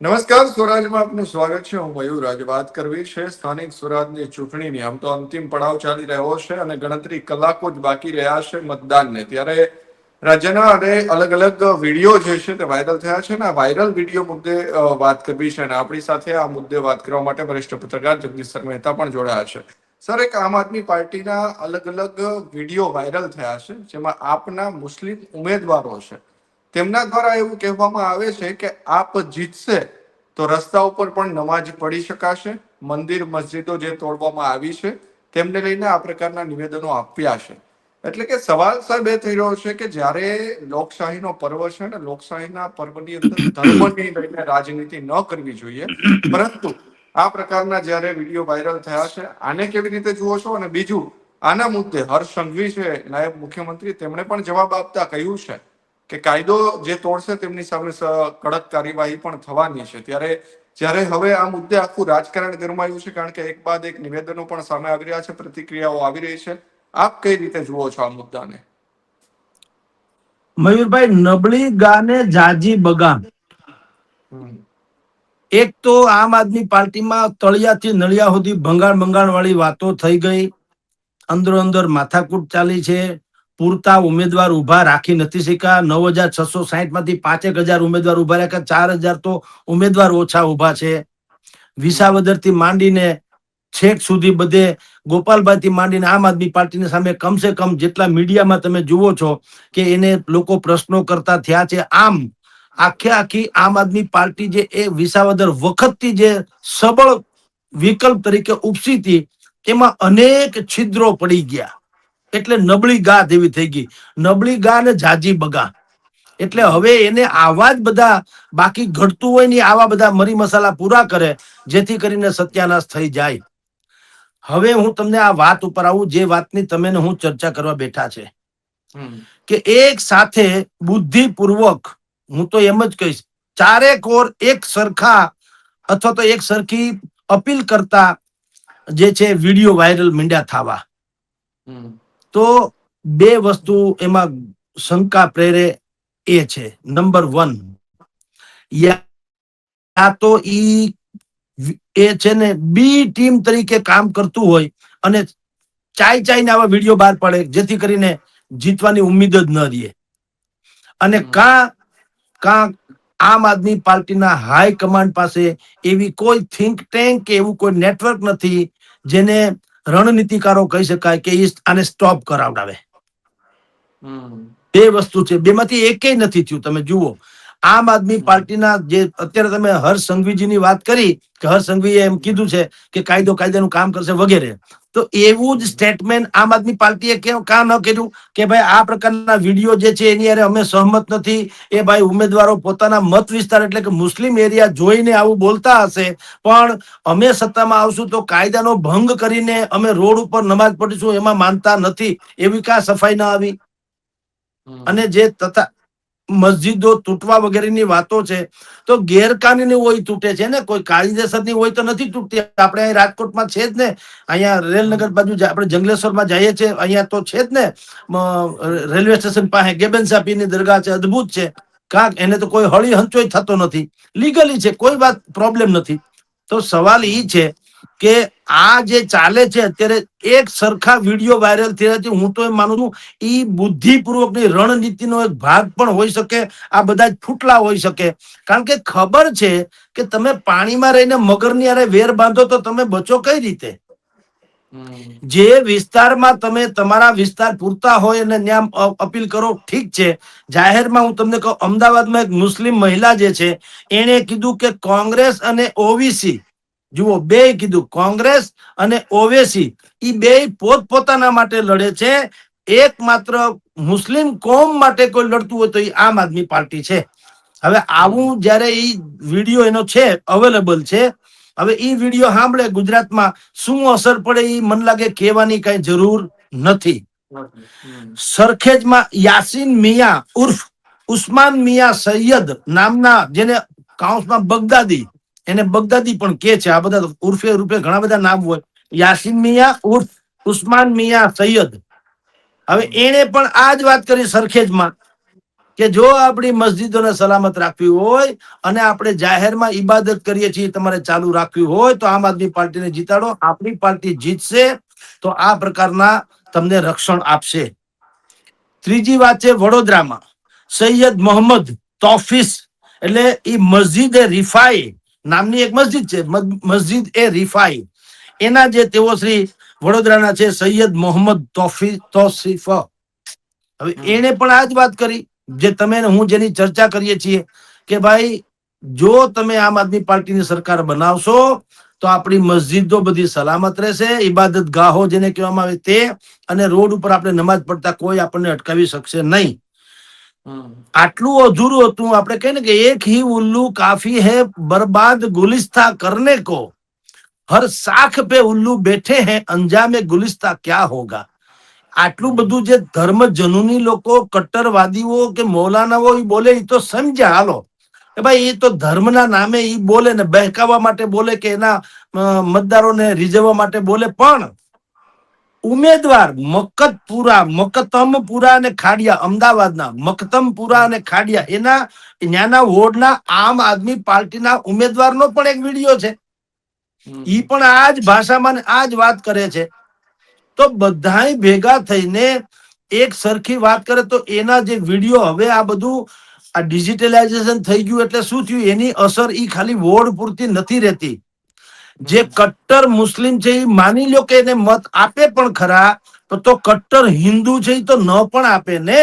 નમસ્કાર, સ્વરાજમાં આપનું સ્વાગત છે. હું મયુર. આજે વાત કરવી છે સ્થાનિક સ્વરાજની ચૂંટણીની. આમ તો અંતિમ પડાવ ચાલી રહ્યો છે અને ગણતરી કલાકો જ બાકી રહ્યા છે મતદાનને. ત્યારે રાજ્યના અને અલગ અલગ વિડીયો જે છે તે વાયરલ થયા છે ને વાયરલ વિડીયો મુદ્દે વાત કરવી છે અને આપણી સાથે આ મુદ્દે વાત કરવા માટે વરિષ્ઠ પત્રકાર જગદીશ મહેતા પણ જોડાયા છે. સર, એક આમ આદમી પાર્ટીના અલગ અલગ વિડીયો વાયરલ થયા છે જેમાં આપના મુસ્લિમ ઉમેદવારો છે તેમના દ્વારા એવું કહેવામાં આવે છે કે આપ જીતશે તો રસ્તા ઉપર પણ નમાજ પઢી શકાશે. મંદિર મસ્જિદો જે તોડવામાં આવી છે તેમને લઈને આ પ્રકારના નિવેદનો આપ્યા છે. એટલે કે સવાલ સાહેબ એ થઈ રહ્યો છે કે જ્યારે લોકશાહીનો પર્વ છે ને, લોકશાહીના પર્વની અંદર ધર્મની લઈને રાજનીતિ ન કરવી જોઈએ, પરંતુ આ પ્રકારના જ્યારે વિડીયો વાયરલ થયા છે આને કેવી રીતે જુઓ છો? અને બીજું, આના મુદ્દે હર્ષ સંઘવી છે, નાયબ મુખ્યમંત્રી, તેમણે પણ જવાબ આપતા કહ્યું છે કે કાયદો જે તોડશે તેમની સામે કડક કાર્યવાહી પણ થવાની છે. ત્યારે જ્યારે હવે આ મુદ્દે આખું રાજકારણ ગરમાયું છે, કારણ કે એક બાદ એક નિવેદનો પણ સામે આવી રહ્યા છે, પ્રતિક્રિયાઓ આવી રહી છે, આપ કઈ રીતે જુઓ છો આ મુદ્દાને? મયુરભાઈ, નબળી ગાને જાજી બગામ. એક તો આમ આદમી પાર્ટીમાં તળિયાથી નળિયા સુધી ભંગાણ વાળી વાતો થઈ ગઈ. અંદરો અંદર માથાકૂટ ચાલી છે. પૂરતા ઉમેદવાર ઉભા રાખી નથી શક્યા. 9,660 માંથી 5,000 ઉમેદવાર ઉભા રાખ્યા. 4,000 તો ઉમેદવાર ઓછા ઉભા છે. વિસાવદર થી માંડીને છેક સુધી બધે, ગોપાલભાઈ થી માંડીને આમ આદમી પાર્ટીની સામે કમસે કમ જેટલા મીડિયામાં તમે જુઓ છો કે એને લોકો પ્રશ્નો કરતા થયા છે. આમ આખી આમ આદમી પાર્ટી જે એ વિસાવદર વખતથી જે સબળ વિકલ્પ તરીકે ઉપસી હતી, એમાં અનેક છિદ્રો પડી ગયા. એટલે નબળી ગા જેવી થઈ ગઈ. નબળી ગા ને જાજી બગા. એટલે હવે એને આવા જ બધા, બાકી ઘટતું હોય ને આવા બધા મરી મસાલા પૂરા કરે, જેથી કરીને સત્યાનાશ થઈ જાય. હવે હું તમને આ વાત ઉપર આવું, જે વાતની તમે હું ચર્ચા કરવા બેઠા છે કે એક સાથે બુદ્ધિપૂર્વક, હું તો એમ જ કહીશ, ચારે કોર એક સરખા અથવા તો એક સરખી અપીલ કરતા જે છે વિડીયો વાયરલ મીંડ્યા થવા, તો બે વસ્તુ એમાં શંકા પ્રેરે. એ છે નંબર 1, યા તો ઈ એ છે ને બી ટીમ તરીકે કામ કરતું હોય અને ચાઈને આવા વિડીયો બહાર પડે, જેથી કરીને જીતવાની ઉમ્મીદ જ ન રહે. અને કા આમ આદમી પાર્ટીના હાઈ કમાન્ડ પાસે એવી કોઈ થિંક ટેન્ક કે એવું કોઈ નેટવર્ક નથી જેને રણનીતિકારો કહી શકાય કે આને સ્ટોપ કરાવડાવે. બે વસ્તુ છે, બેમાંથી એકેય નથી થયું. તમે જુઓ, આમ આદમી પાર્ટીના જે અત્યારે તમે હર્ષ સંઘવીજીની વાત કરી કે હર્ષ સંઘવીએ એમ કીધું છે કે કાયદાનું કામ કરશે વગેરે, તો એવું જ સ્ટેટમેન્ટ આમ આદમી પાર્ટીએ કાં ન કર્યું કે ભાઈ આ પ્રકારના વિડીયો જે છે એની અરે અમે સહમત નથી. એ ભાઈ ઉમેદવારો પોતાના મત વિસ્તાર એટલે કે મુસ્લિમ એરિયા જોઈને આવું બોલતા હશે, પણ અમે સત્તામાં આવશું તો કાયદાનો ભંગ કરીને અમે રોડ ઉપર નમાજ પઢીશું એમાં માનતા નથી. એવી કાં સફાઈ ના આવી? અને જે તથા મસ્જિદો તૂટવા વગેરેની વાતો છે, તો ગેરકાનૂની હોય તૂટે છે ને, કોઈ કાયદેસરની હોય તો નથી તૂટતી. આપણે અહીં રાજકોટમાં છે જ ને, અહીંયા રેલનગર બાજુ આપણે જંગલેશ્વરમાં જઈએ છીએ, અહીંયા તો છે જ ને, રેલવે સ્ટેશન પાસે ગેબન ની દરગાહ છે, અદભુત છે. કાંક એને તો કોઈ હળી હંચોય થતો નથી, લીગલી છે, કોઈ વાત પ્રોબ્લેમ નથી. તો સવાલ ઈ છે કે આ જે ચાલે છે અત્યારે એક સરખા વિડીયો વાયરલ થયા છે, હું તો એમ માનું છું ઈ બુદ્ધિપૂર્વકની રણનીતિનો એક ભાગ પણ હોઈ શકે. આ બધા જ ફૂટલા હોઈ શકે, કારણ કે ખબર છે કે તમે પાણીમાં રહીને મગરની હારે વેર બાંધો તો તમે બચો કઈ રીતે? જે વિસ્તારમાં તમે તમારા વિસ્તાર પૂરતા હોય અને ત્યાં અપીલ કરો, ઠીક છે. જાહેરમાં હું તમને કહું, અમદાવાદમાં એક મુસ્લિમ મહિલા જે છે એને કીધું કે કોંગ્રેસ અને ઓવીસી, જુઓ, બે કીધું, કોંગ્રેસ અને ઓવેસી, ઈ બે પોતપોતાના માટે લડે છે. એકમાત્ર મુસ્લિમ કોમ માટે કોઈ લડતું હોય તો એ આમ આદમી પાર્ટી છે. હવે આવું જયારે ઈ વિડીયો એનો છે, અવેલેબલ છે, હવે ઈ વિડીયો સાંભળે ગુજરાતમાં શું અસર પડે એ મને લાગે કહેવાની કઈ જરૂર નથી. સરખેજમાં યાસીન મિયા ઉર્ફ ઉસ્માન મિયા સૈયદ નામના, જેને કાઉન્સમાં બગદાદી, એને બગદાદી પણ કે છે, આ બધા ઉર્ફે ઘણા બધા નામ હોય. યાસીન મિયા ઉર્ફ ઉસ્માન મિયા સૈયદ, હવે એને પણ આ જ વાત કરી સરખેજમાં કે જો આપણી મસ્જિદોને સલામત રાખવી હોય અને આપણે જાહેરમાં ઈબાદત કરીએ છીએ તમારે ચાલુ રાખવી હોય તો આમ આદમી પાર્ટીને જીતાડો. આપણી પાર્ટી જીતશે તો આ પ્રકારના તમને રક્ષણ આપશે. ત્રીજી વાત છે વડોદરામાં સૈયદ મોહમ્મદ તોફીસ એટલે એ મસ્જિદ એ રિફાઈ નામની એક મસ્જિદ છે. મસ્જિદ એ રિફાઈ એના જે તેઓ શ્રી વડોદરાના છે સૈયદ મોહમ્મદ તોસીફ. હવે એને પણ આ જ વાત કરી જે તમે હું જેની ચર્ચા કરીએ છીએ કે ભાઈ જો તમે આમ આદમી પાર્ટીની સરકાર બનાવશો તો આપણી મસ્જિદો બધી સલામત રહેશે, ઇબાદત ગાહો જેને કહેવામાં આવે તે, અને રોડ ઉપર આપણે નમાજ પડતા કોઈ આપણને અટકાવી શકશે નહીં. આટલું અધૂરું હતું. આપણે કહીએ ને કે એક હી ઉલ્લू કાફી है बर्बाद गुलिस्ता करने को, हर साख पे उल्लू बैठे हैं अंजामे गुलिस्ता क्या होगा. આટલું બધું જે ધર્મ જનૂની લોકો કટ્ટરવાદીઓ કે મૌલાનાઓ ઈ બોલે એ તો સમજ્યા હાલો કે ભાઈ એ તો ધર્મના નામે ઈ બોલે ને બહેકાવવા માટે બોલે કે એના મતદારોને રીઝવવા માટે બોલે, પણ ઉમેદવાર મકતમપુરા અને ખાડિયા, અમદાવાદના મકતમપુરા અને ખાડિયા એના ત્યાંના વોર્ડના આમ આદમી પાર્ટીના ઉમેદવારનો પણ એક વિડીયો છે. ઈ પણ આ જ ભાષામાં આ જ વાત કરે છે. તો બધાય ભેગા થઈને એક સરખી વાત કરે તો એના જે વિડીયો હવે આ બધું આ ડિજિટલાઇઝેશન થઈ ગયું એટલે શું થયું એની અસર ઈ ખાલી વોર્ડ પૂરતી નથી રહેતી. જે કટ્ટર મુસ્લિમ છે એ માની લો કે એને મત આપે પણ ખરા તો કટ્ટર હિન્દુ છે એ તો ન પણ આપે ને.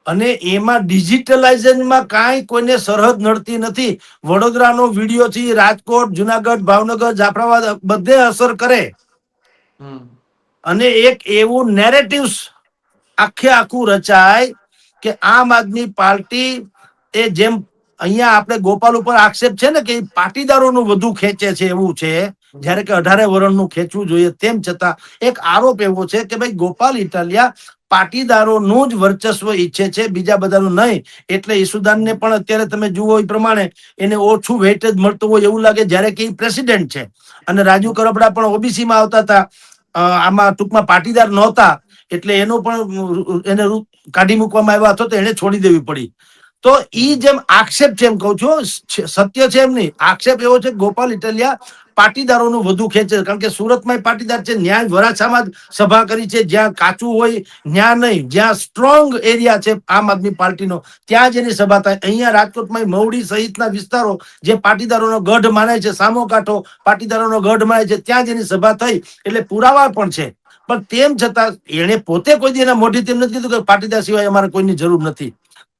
અને એમાં ડિજિટલાઇઝેશનમાં કાંઈ કોઈને સરહદ નડતી નથી. વડોદરાનો વિડીયો છે રાજકોટ, જુનાગઢ, ભાવનગર, જાફરાબાદ બધે અસર કરે. અને એક એવું નેરેટિવ્સ આખું રચાય કે આમ આદમી પાર્ટી એ જેમ અહીંયા આપણે ગોપાલ ઉપર આક્ષેપ છે ને કે પાટીદારોનું વધુ ખેંચે છે એવું છે, જ્યારે કે 18 વર્ષનું ખેંચવું જોઈએ. તેમ છતાં એક આરોપ એવો છે કે ભાઈ ગોપાલ ઇટાલિયા પાટીદારોનું જ વર્ચસ્વ ઈચ્છે છે, બીજા બધાનું નહીં. એટલે ઈસુદાનને પણ અત્યારે તમે જુઓ એ પ્રમાણે એને ઓછું વેઇટેજ મળતું હોય એવું લાગે જ્યારે કે પ્રેસિડેન્ટ છે. અને રાજુ કરપડા પણ ઓબીસીમાં આવતા હતા, આમાં ટૂંકમાં પાટીદાર નહોતા એટલે એનો પણ એને કાઢી મૂકવામાં આવ્યો હતો તો એને છોડી દેવી પડી. તો ઈ જેમ આક્ષેપ છે, એમ કહું છું સત્ય છે એમ નહીં, આક્ષેપ એવો છે ગોપાલ ઇટાલિયા પાટીદારોનું વધુ ખેંચે, કારણ કે સુરતમાં પાટીદાર છે, ન્યાય વરાછામાં જ સભા કરી છે, જ્યાં કાચું હોય ન્યા નહીં, જ્યાં સ્ટ્રોંગ એરિયા છે આમ આદમી પાર્ટીનો ત્યાં જ એની સભા થાય. અહીંયા રાજકોટમાં મવડી સહિતના વિસ્તારો જે પાટીદારોનો ગઢ માને છે, સામો કાંઠો પાટીદારોનો ગઢ માને છે, ત્યાં જ એની સભા થઈ એટલે પુરાવા પણ છે. પણ તેમ છતાં એને પોતે કોઈ દી એના મોઢી તેમ નથી કીધું કે પાટીદાર સિવાય અમારે કોઈની જરૂર નથી.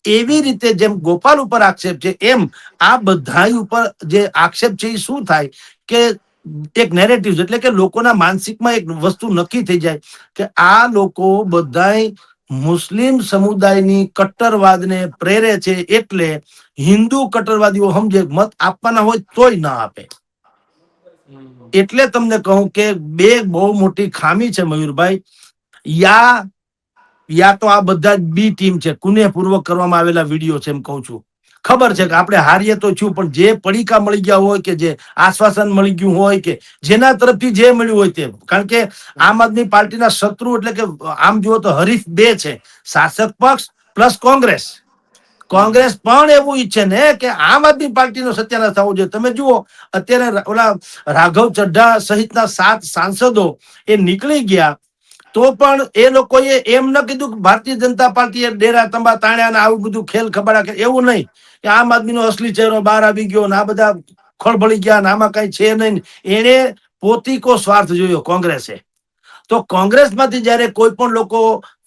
એવી રીતે જેમ ગોપાલ ઉપર આક્ષેપ છે એમ આ બધા ઉપર જે આક્ષેપ છે એ શું થાય કે એક નેરેટિવ એટલે કે લોકોના માનસિકમાં એક વસ્તુ નક્કી થઈ જાય કે આ લોકો બધાય મુસ્લિમ સમુદાયની કટ્ટરવાદને પ્રેરે છે, એટલે હિન્દુ કટ્ટરવાદીઓ સમજે મત આપવાના હોય તોય ના આપે. એટલે તમને કહું કે બે બહુ મોટી ખામી છે મયુરભાઈ. યા તો આ બધા બી ટીમ છે, કુનેહપૂર્વક કરવામાં આવેલા વિડીયો છે એમ કહું છું. ખબર છે કે આપણે હારીએ તો છું, પણ જે પડીકા મળી ગયા હોય કે જે આશ્વાસન મળી ગયું હોય કે જેના તરફથી જે મળ્યું હોય તે, કારણ કે આમ આદમી પાર્ટીના શત્રુ એટલે કે આમ જુઓ તો હરીફ બે છે, શાસક પક્ષ પ્લસ કોંગ્રેસ. કોંગ્રેસ પણ એવું ઈચ્છે ને કે આમ આદમી પાર્ટીનો સત્યાનાશ થવો જોઈએ. તમે જુઓ અત્યારે ઓલા રાઘવ ચઢ્ઢા સહિતના 7 સાંસદો એ નીકળી ગયા તો પણ એ લોકોએ એમ ન કીધું કે ભારતીય જનતા પાર્ટીએ ડેરા તંબા તાણ્યા ને આવું બધું ખેલ ખબાડા કે એવું નહીં કે આમ આદમીનો અસલી ચહેરો બહાર આવી ગયો ને આ બધા ખળભળી ગયા ને આમાં કઈ છે નહીં. એને પોતીકો સ્વાર્થ જોયો કોંગ્રેસે. તો કોંગ્રેસમાંથી જ્યારે કોઈ પણ લોકો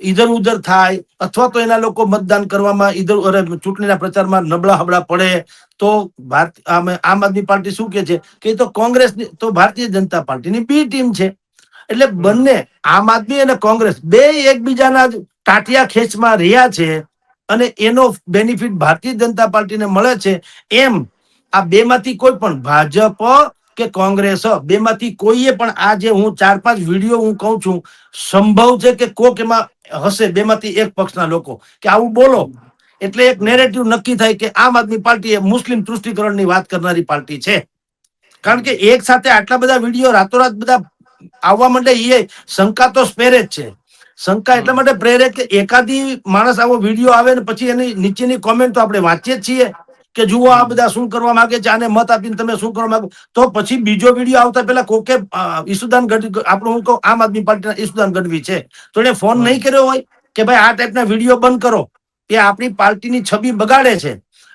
ઈધર ઉધર થાય અથવા તો એના લોકો મતદાન કરવામાં ચૂંટણીના પ્રચારમાં નબળા હબળા પડે તો આમ આદમી પાર્ટી શું કે છે કે તો કોંગ્રેસની તો ભારતીય જનતા પાર્ટીની બી ટીમ છે. એટલે બંને આમ આદમી અને કોંગ્રેસ બે એકબીજાના ટાટિયા ખેંચમાં રહ્યા છે અને એનો બેનિફિટ ભારતીય જનતા પાર્ટીને મળે છે. એમ આ બે માંથી કોઈ પણ ભાજપ કે કોંગ્રેસ બે માંથી કોઈએ પણ આ જે હું 4-5 વિડીયો હું કહું છું સંભવ છે કે કોક એમાં હશે બે માંથી એક પક્ષના લોકો કે આવું બોલો એટલે એક નેરેટિવ નક્કી થાય કે આમ આદમી પાર્ટી એ મુસ્લિમ તૃષ્ટિકરણની વાત કરનારી પાર્ટી છે. કારણ કે એક સાથે આટલા બધા વિડીયો રાતોરાત બધા આવવા માંડે એ શંકા તો સ્પેરે જ છે. શંકા એટલા માટે પ્રેરે કે એકાદી માણસ આવો વિડીયો આવે ને પછી એની નીચેની કોમેન્ટ તો આપણે વાંચીએ જ છીએ કે જુઓ આ બધા શું કરવા માંગે છે, આને મત આપીને તમે શું કરવા માંગો. તો પછી બીજો વિડીયો આવતા પહેલા કોકે ઈસુદાન ગઢવી, આપણું હું કહું આમ આદમી પાર્ટીના ઈસુદાન ગઢવી છે, તો એને ફોન નહીં કર્યો હોય કે ભાઈ આ ટાઈપના વિડીયો બંધ કરો, એ આપણી પાર્ટીની છબી બગાડે છે.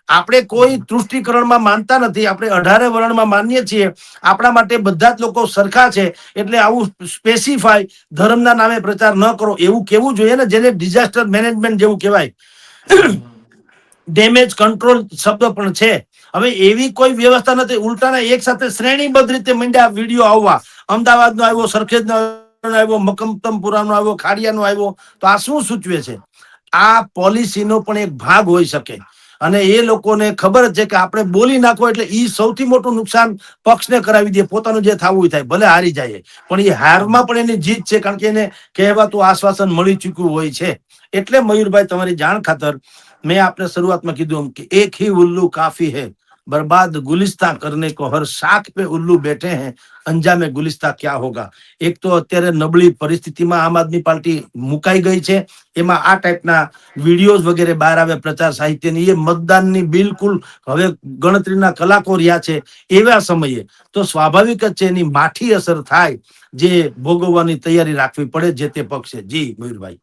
આપણે કોઈ તૃષ્ટિકરણમાં માનતા નથી, આપણે 18 વર્ણમાં માનીએ છીએ. આપણા માટે બધા જ લોકો સરખા છે, એટલે આવું સ્પેસિફાય ધર્મના નામે પ્રચાર ન કરો એવું કેવું જોઈએ ને, જેને ડિઝાસ્ટર મેનેજમેન્ટ જેવું કહેવાય. ડેમેજ કંટ્રોલ શબ્દ પણ છે. હવે એવી કોઈ વ્યવસ્થા નથી, ઉલટાના એક સાથે શ્રેણીબદ્ધ રીતે મંડ્યા વિડીયો આવવા. અમદાવાદનો આવ્યો, સરખેજનો આવ્યો, મકમતમપુરાનો આવ્યો, ખાડિયાનો આવ્યો. તો આ શું સૂચવે છે? આ પોલિસીનો પણ એક ભાગ હોઈ શકે. અને એ લોકોને ખબર જ છે કે આપણે બોલી નાખો એટલે ઈ સૌથી મોટું નુકસાન પક્ષને કરાવી દે. પોતાનું જે થવું થાય, ભલે હારી જાય, પણ એ હારમાં પણ એની જીત છે, કારણ કે એને કહેવાતું આશ્વાસન મળી ચૂક્યું હોય છે. એટલે મયુરભાઈ, તમારી જાણ ખાતર મેં આપને શરૂઆતમાં કીધું કે એક ही उल्लू काफी है, बर्बाद गुलिस्ता करने को, हर शाख पे उल्लू बैठे हैं, અંજામે ગુલિસ્તા ક્યાં હોગા. એક તો અત્યારે નબળી પરિસ્થિતિમાં આમ આદમી પાર્ટી મુકાઈ ગઈ છે, એમાં આ ટાઈપના વિડીયોઝ વગેરે બહાર આવે પ્રચાર સાહિત્યની, એ મતદાનની બિલકુલ હવે ગણતરીના કલાકો રહ્યા છે. એવા સમયે તો સ્વાભાવિક જ છે એની માઠી અસર થાય, જે ભોગવવાની તૈયારી રાખવી પડે જે તે પક્ષે. જી મયુરભાઈ.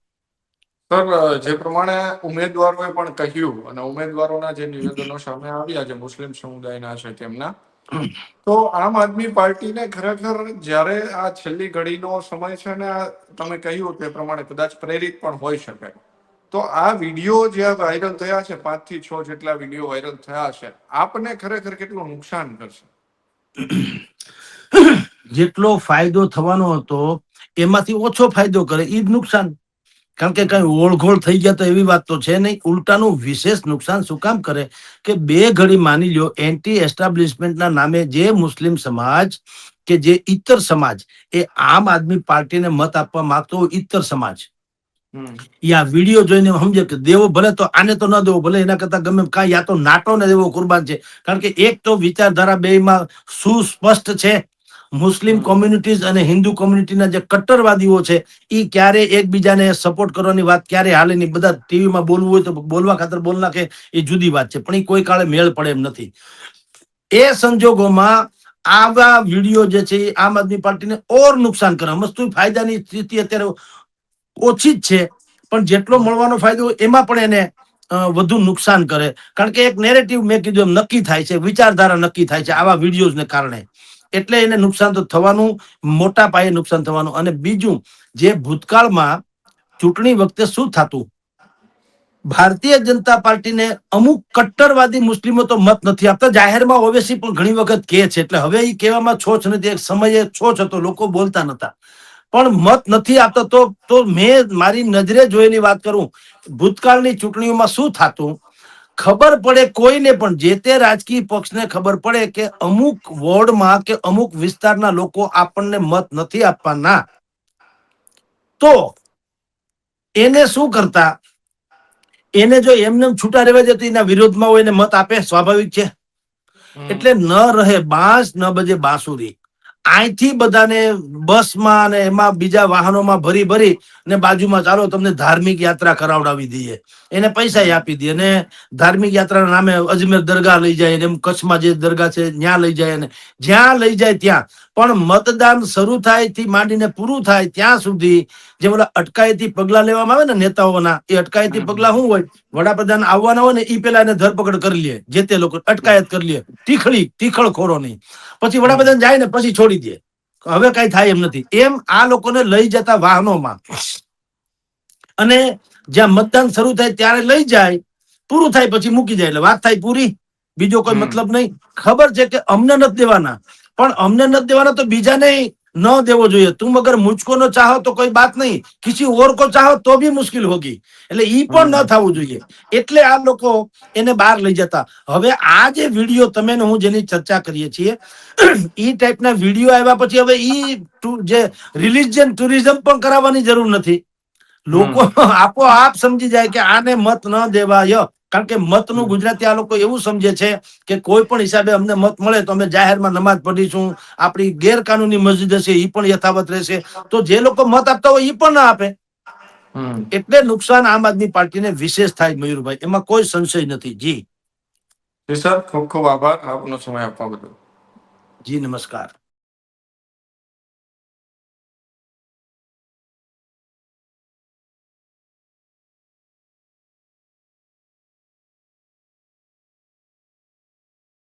સર, જે પ્રમાણે ઉમેદવારોએ પણ કહ્યું અને ઉમેદવારોના જે નિવેદનો સામે આવ્યા, જે મુસ્લિમ સમુદાયના છે તેમના, તો આમ આદમી પાર્ટીને ખરેખર જ્યારે આ છેલ્લી ઘડીનો સમય છે ને, આ તમે કહ્યું તે પ્રમાણે કદાચ પ્રેરિત પણ હોઈ શકે. તો આ વિડીયો જે વાયરલ થયા છે, 5 થી 6 જેટલા વિડીયો વાયરલ થયા છે, આપને ખરેખર કેટલું નુકસાન કરશે? જેટલો ફાયદો થવાનો હતો એમાંથી ઓછો ફાયદો કરે, ઈ જ નુકસાન. કારણ કે કઈ ઓળઘોળ થઈ ગયા તો એવી વાત તો છે નહીં. ઉલટાનું વિશેષ નુકસાન શું કામ કરે કે બે ઘડી માની લ્યો, એન્ટી એસ્ટાબ્લિશમેન્ટના નામે જે મુસ્લિમ સમાજ કે જે ઇતર સમાજ એ આમ આદમી પાર્ટીને મત આપવા માંગતો હોય, ઇતર સમાજ આ વિડીયો જોઈને સમજે કે દેવો ભલે તો આને તો ન દેવો, ભલે એના કરતા ગમે કાંઈ, યા તો નાટો ને દેવો કુરબાન છે. કારણ કે એક તો વિચારધારા બેયમાં સુસ્પષ્ટ છે. મુસ્લિમ કોમ્યુનિટીઝ અને હિન્દુ કોમ્યુનિટીના જે કટ્ટરવાદીઓ છે, એ ક્યારે એકબીજાને સપોર્ટ કરવાની વાત ક્યારે હાલે નહીં. બધા ટીવીમાં બોલવું હોય તો બોલવા ખાતર બોલ નાખે, એ જુદી વાત છે, પણ એ કોઈ કાળે મેળ પડે એમ નથી. એ સંજોગોમાં આવા વિડીયો જે છે એ આમ આદમી પાર્ટીને ઓર નુકસાન કરે. મસ્તુ ફાયદાની સ્થિતિ અત્યારે ઓછી જ છે, પણ જેટલો મળવાનો ફાયદો હોય એમાં પણ એને વધુ નુકસાન કરે. કારણ કે એક નેરેટિવ મેં કીધું એમ નક્કી થાય છે, વિચારધારા નક્કી થાય છે આવા વિડીયોઝને કારણે. એટલે એને નુકસાન તો થવાનું, મોટા પાયે નુકસાન થવાનું. અને બીજું, જે ભૂતકાળમાં ચૂંટણી વખતે શું થતું, ભારતીય જનતા પાર્ટીને અમુક કટ્ટરવાદી મુસ્લિમો તો મત નથી આપતા, જાહેરમાં ઓવેસી પણ ઘણી વખત કહે છે. એટલે હવે એ કહેવામાં છોછ નથી. એક સમયે છોછ હતો, લોકો બોલતા નતા, પણ મત નથી આપતા. તો મેં મારી નજરે જોયેલી વાત કરું, ભૂતકાળની ચૂંટણીઓમાં શું થતું, ખબર પડે કોઈને પણ, જે તે રાજકીય પક્ષને ખબર પડે કે અમુક વોર્ડમાં કે અમુક વિસ્તારના લોકો આપણને મત નથી આપવાના, તો એને શું કરતા, એને જો એમને છૂટા રહેવા દે તો એના વિરોધમાં હોય એને મત આપે, સ્વાભાવિક છે. એટલે ન રહે બાંસ ન બજે બાંસુરી. અહીંથી બધાને બસમાં અને એમાં બીજા વાહનોમાં ભરી ભરી ને બાજુમાં ચાલો તમને ધાર્મિક યાત્રા કરાવડાવી દઈએ, એને પૈસા આપી દે, અને ધાર્મિક યાત્રાના નામે અજમેર દરગાહ લઈ જાય, એમ કચ્છમાં જે દરગાહ છે ત્યાં લઈ જાય, અને જ્યાં લઈ જાય ત્યાં પણ મતદાન શરૂ થાય થી માંડીને પૂરું થાય ત્યાં સુધી જે બધા અટકાયતી પગલા લેવામાં આવે ને નેતાઓના, એ અટકાયતી પગલા શું હોય, વડાપ્રધાન આવવાના હોય ને એ પેલા એને ધરપકડ કરી લે, જે તે લોકો અટકાયત કરી લે, તીખળખોરો નહીં. પછી વડાપ્રધાન જાય ને પછી છોડી દે, હવે કઈ થાય એમ નથી. એમ આ લોકોને લઈ જતા વાહનોમાં, અને જ્યાં મતદાન શરૂ થાય ત્યારે લઈ જાય, પૂરું થાય પછી મૂકી જાય, એટલે વાત થાય પૂરી, બીજો કોઈ મતલબ નહીં. ખબર છે કે અમને નથી દેવાના, પણ અમને નથી દેવાના તો બીજાને ન દેવો જોઈએ. તુમ અગર મુझको ન ચાહો તો કોઈ બાત નહીં, કિસી ઓર को ચાહો તો भी મુશ્किल होगी. એટલે ઈ પણ ન થવું જોઈએ. એટલે આ લોકો એને બહાર લઈ જતા. હવે આ જે વિડીયો તમે હું જેની ચર્ચા કરીએ છીએ, ઈ ટાઈપના વિડીયો આવ્યા પછી હવે ઈ જે રિલિજિયન ટુરિઝમ પણ કરાવવાની જરૂર નથી. લોકો આપોઆપ સમજી જાય કે આને મત ન દેવાય. કારણ કે મતનું ગુજરાતી આ લોકો એવું સમજે છે કે કોઈ પણ હિસાબે અમને મત મળે તો અમે જાહેરમાં નમાજ પઢીશું, આપણી ગેરકાનૂની મસ્જિદ હશે એ પણ યથાવત રહેશે. તો જે લોકો મત આપતા હોય એ પણ ના આપે. એટલે નુકસાન આમ આદમી પાર્ટીને વિશેષ થાય મયુરભાઈ, એમાં કોઈ સંશય નથી. જી જી સર, ખૂબ ખૂબ આભાર આપનો સમય આપવા બદલ. જી નમસ્કાર.